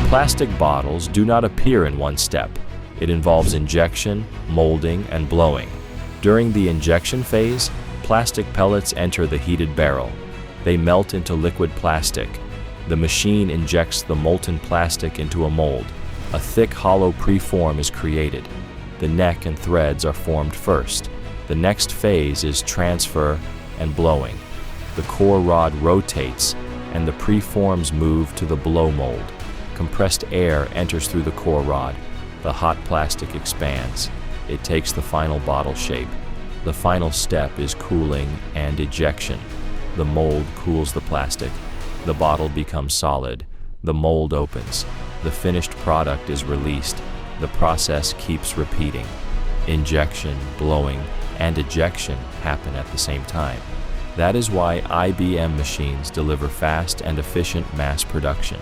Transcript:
Plastic bottles do not appear in one step. It involves injection, molding, and blowing. During the injection phase, plastic pellets enter the heated barrel. They melt into liquid plastic. The machine injects the molten plastic into a mold. A thick hollow preform is created. The neck and threads are formed first. The next phase is transfer and blowing. The core rod rotates and the preforms move to the blow mold. Compressed air enters through the core rod. The hot plastic expands. It takes the final bottle shape. The final step is cooling and ejection. The mold cools the plastic. The bottle becomes solid. The mold opens. The finished product is released. The process keeps repeating. Injection, blowing, and ejection happen at the same time. That is why IBM machines deliver fast and efficient mass production.